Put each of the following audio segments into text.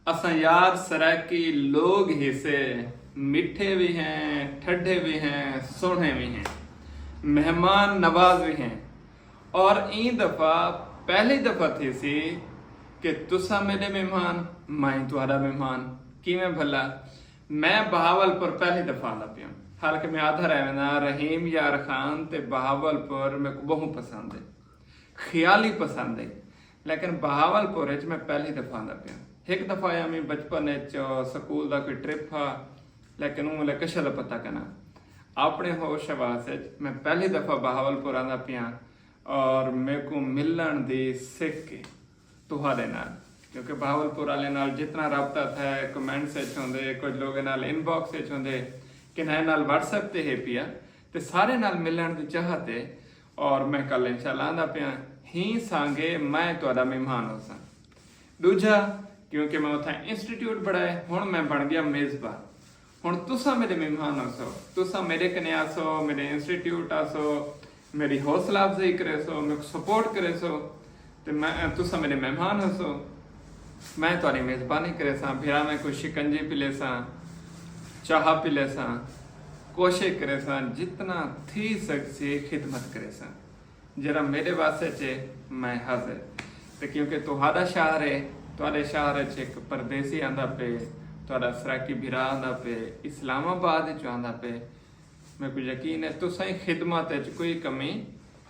असा यार सराकी लोग ही से मीठे भी हैं, ठंडे भी हैं, सोहने भी हैं, मेहमान नवाज भी हैं। और ई दफा पहली दफा थी सी कि तुसा मेरे मेहमान, मैं तुम्हारा मेहमान। किवें भला मैं बहावलपुर पहली दफा आंदा पिया। हालांकि मैं आधा रहना रहीम यार खान ते बहावलपुर मेरे को बहुत पसंद है, ख्याली पसंद है, लेकिन बहावलपुर मैं पहली दफा आंदा पिया। एक दफा आया मैं बचपन स्कूल का कोई ट्रिप था, लेकिन वो मेरे कशा का पता करना अपने होश हवास मैं पहली दफा बहावलपुर आंदा पिया। और मेरे को मिलन दी सिख के तुहारे नाल, क्योंकि बहावलपुर वाले नाल जितना रबता था कमेंट्स होंगे, कुछ लोग नाल इनबॉक्स होंगे कि नाल व्हाट्सएप ते है पिया, ते सारे नाल मिलन की चाहत है। और मैं कल इंशाल्लाह आंदा पिया ही सांगे मैं तुहारा मेहमान हो सा। दूजा क्योंकि मैं उतना इंस्टीट्यूट पढ़ाए, हुण मैं बन गया मेज़बान। हुण तुसा मेरे मेहमान आसो, तुसा मेरे कने आसो, मेरे इंस्टीट्यूट आसो, मेरी हौसला अफजाई करे सो, मेरे को सपोर्ट करे सो, तो मैं तुसा मेरे मेहमान हसो। मैं तुहारी मेज़बानी करे सा, फिर मैं कोई शिकंजी पी ले सा, चाह पी ले सा, कोशिश करे सा जितना थी सकसी खिदमत करे सा। जरा मेरे वास्ते चे मैं हाजिर। तो क्योंकि तुहारा शहर है, तुहारे शहर एक परदेसी आंदा पे, तुहारा सराकी भिरा आंदा पे, इस्लामाबाद चो आंदा पे, मेरे को यकीन है तुसां खिदमत कोई कमी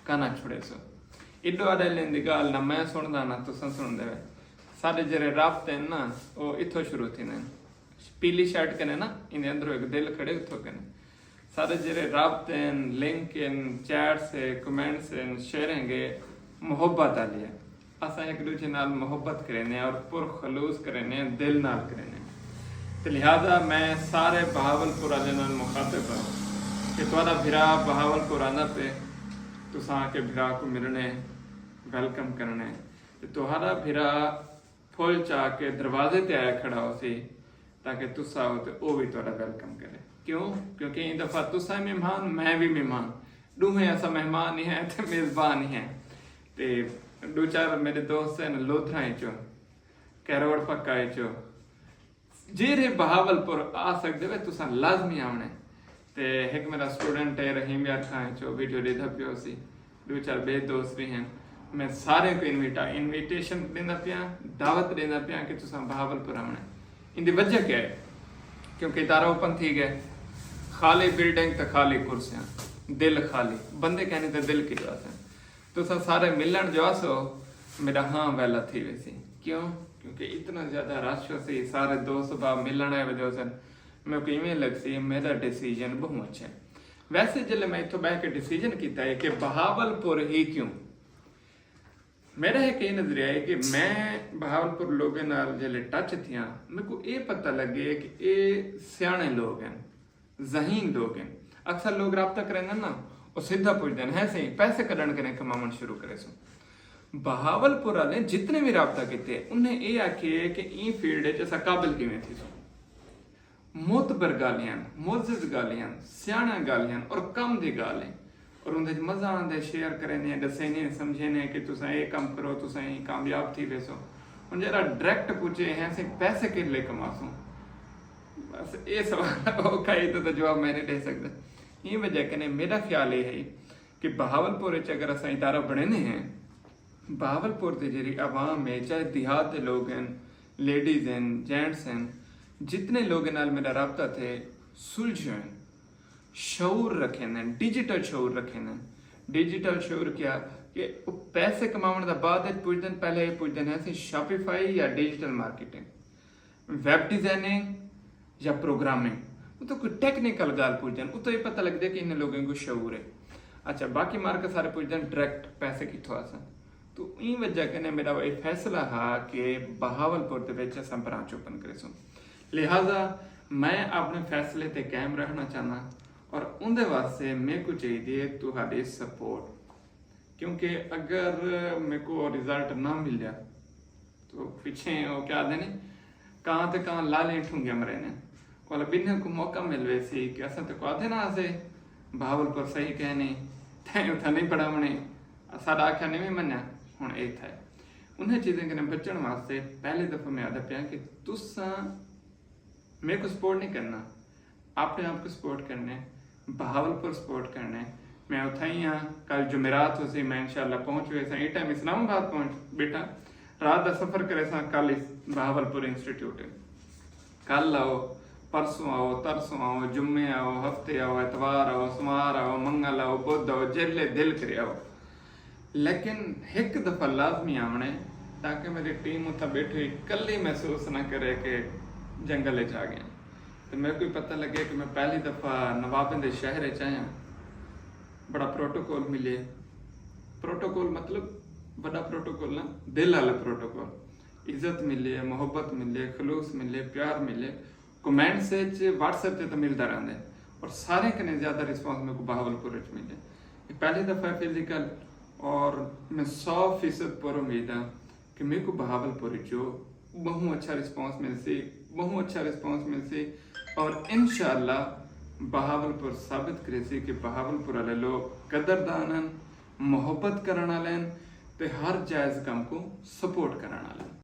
काना छुड़े सो। इडो आडे लेंदी गाल ना मैं सुनदा ना तुसां सुनदे वे। साडे जेरे राबते हैं ना वो इथों शुरू थी ने, पीली शर्ट कने ना इन्हें अंदरों एक दिल खड़े उथों कने सारे जेरे राबते हैं, लिंक इन, चैट्स है, कमेंट्स हैं, शेयरेंगे मोहब्बत आ लिया। असा एक दूसरे नाल मोहब्बत करेने और पुरखलूस करेने, दिल नाल करेने। तो लिहाजा मैं सारे बहावलपुर वाले नाल मुखातिब हूँ कि तुहारा भिरा बहावलपुर आंदा पे, तुसां के भिरा को मिलने, वेलकम करने। तो तुहारा भिरा फुल चाह के दरवाजे ते आया खड़ा हो सी, ताकि तुसा हो तो वो भी तुहारा वेलकम करे। क्यों? क्योंकि इन दफा तुसा मेहमान, मैं भी मेहमान, दूहे ऐसा मेहमान ही है तो मेज़बान ही है। तो दो चार मेरे दोस्त हैं लोधरा चो, कैरोड़ पक्का चो, जेरे बहावलपुर आ सकते वे तुसा लाजमी आने। ते एक मेरा स्टूडेंट है रहीम यार खान चो, वीडियो देता पियो सी, दो चार बे दोस्त भी हैं। मैं सारे को इनविटेशन देना पिया, दावत देना पिया कि तुसा बहावलपुर आने। इनकी वजह क्या है? क्योंकि इदारा ओपन थी गए, खाली बिल्डिंग तो खाली कुर्सियां, दिल खाली, बंदे कहने तो दिल की बात है। तो सारे मिलन जो आसो मेरा हाँ वैला थी वैसी। क्यों? क्योंकि इतना ज़्यादा रश हो सी, सारे दोस्त बाब मिलन आए वजह से मेरे को इवें लग सी मेरा डिसीजन बहुत अच्छा है। वैसे जल्द मैं इतों बह के डिसीजन किया है कि बहावलपुर ही क्यों, मेरा एक ये नजरिया है कि मैं बहावलपुर लोगों नाल जल्द टच थिया, मेरे को ये पता लगे कि ये सियाने लोग हैं, ज़हीन लोग हैं। अक्सर लोग रब्ता करेंगे ना वो सीधा पूछते हैं है सही पैसे करण करें कमावन शुरू करे सो। बहावलपुर वाले जितने भी रब्ता किए उन्हें ये आखिए कि ई फील्ड असा काबिल किवें थी सो। मोतबर गालियां, मोजिज गालियां, सियाना गालियां और कम दी गालें, और उनके मजा आंदे शेयर करें, दसेने समझेने कि तुसा ये काम करो, तुसा ये कामयाब थी वैसो। उन जरा डायरेक्ट पूछे हैं से पैसे के लिए कमासो, बस ये सवाल औखा ही तो जवाब मैंने दे सकता। ये वजह कने मेरा ख्याल ये है कि बहावलपुर अगर असा इदारा बने हैं, बहावलपुर की जी आवाम है, चाहे देहात के लोग हैं, लेडीज हैं, जेंट्स हैं, जितने लोग नाल मेरा रबता थे सुलझे हैं, शऊर रखे ने, डिजिटल शऊर रखे ने। डिजिटल शऊर क्या कि पैसे कमाने का बाद पुछते हैं, पहले ये पुछते हैं शॉपिफाई या डिजिटल मार्केटिंग, वैब डिजाइनिंग या प्रोग्रामिंग, वो तो कोई टेक्निकल गाल पूछते हैं, वो तो ये पता लगता है कि इन लोगों को शऊर है। अच्छा बाकी मार्केट सारे पूछते हैं डायरेक्ट पैसे कितों आसा। तो इन वजह कने मेरा ये फैसला हा कि बहावलपुर के अस ब्रांच ओपन करे सो। लिहाजा मैं अपने फैसले ते कायम रहना चाहना और उनके वास्ते मेरे को चाहिए तुम्हारी सपोर्ट। क्योंकि अगर मेरे को रिजल्ट ना मिल जाए तो पीछे वो क्या देने कहाँ तो कहाँ लाले ठूंगे मरे ने, और बिन्ने को मौका मिलवे सी कि असा तो आधे ना आसे बहावलपुर सही कहने थे उठा नहीं पढ़ावने, सारा आख्या नहीं मन्या हूँ ये था। उन्हें चीज़ें कन्नै बचण वास्ते पहली दफ़ा मैं आखदा पिया कि तुसां मेरे को सपोर्ट नहीं करना, अपने आप को सपोर्ट करने, बहावलपुर सपोर्ट करने। मैं उत्थे ही हाँ, कल जुमेरात हो सी, मैं इंशाल्लाह पहुँच गए सा, टाइम इस्लामाबाद पहुँच बेटा, रात का सफ़र करे सा, कल इस बहावलपुर इंस्टीट्यूट कल आओ, परसों आओ, तरसों आओ, जुम्मे आओ, हफ्ते आओ, एतवार आओ, सोमवार आओ, मंगल आओ, बुध आओ, जिले दिल करे आओ, लेकिन एक दफ़ा लाजमी आने ताकि मेरी टीम उत्थे बैठी हुई कली महसूस ना करे कि जंगल च आ गया। तो मेरे को पता लगे कि मैं पहली दफ़ा नवाबें के शहर च आया, बड़ा प्रोटोकॉल मिले। प्रोटोकॉल मतलब बड़ा प्रोटोकॉल ना, दिल वाला प्रोटोकॉल, इज्जत मिले, मोहब्बत मिले, खलूस मिले, प्यार मिले, कमेंट से व्हाट्सएप से तो मिलता रहता है, और सारे कने ज़्यादा रिस्पॉन्स मेरे को बहावलपुर मिले। ये पहली दफ़ा फिजिकल, और मैं 100% पर उम्मीद है कि मेरे को बहावलपुर जो बहुत अच्छा रिस्पॉन्स मिलसी, बहुत अच्छा रिस्पॉन्स मिलसी, और इंशाअल्लाह बहावलपुर साबित करेसी कि बहावलपुर वाले लोग कदरदान हैं, मोहब्बत करने वाले हैं, ते हर जायज़ काम को सपोर्ट करने वाले हैं।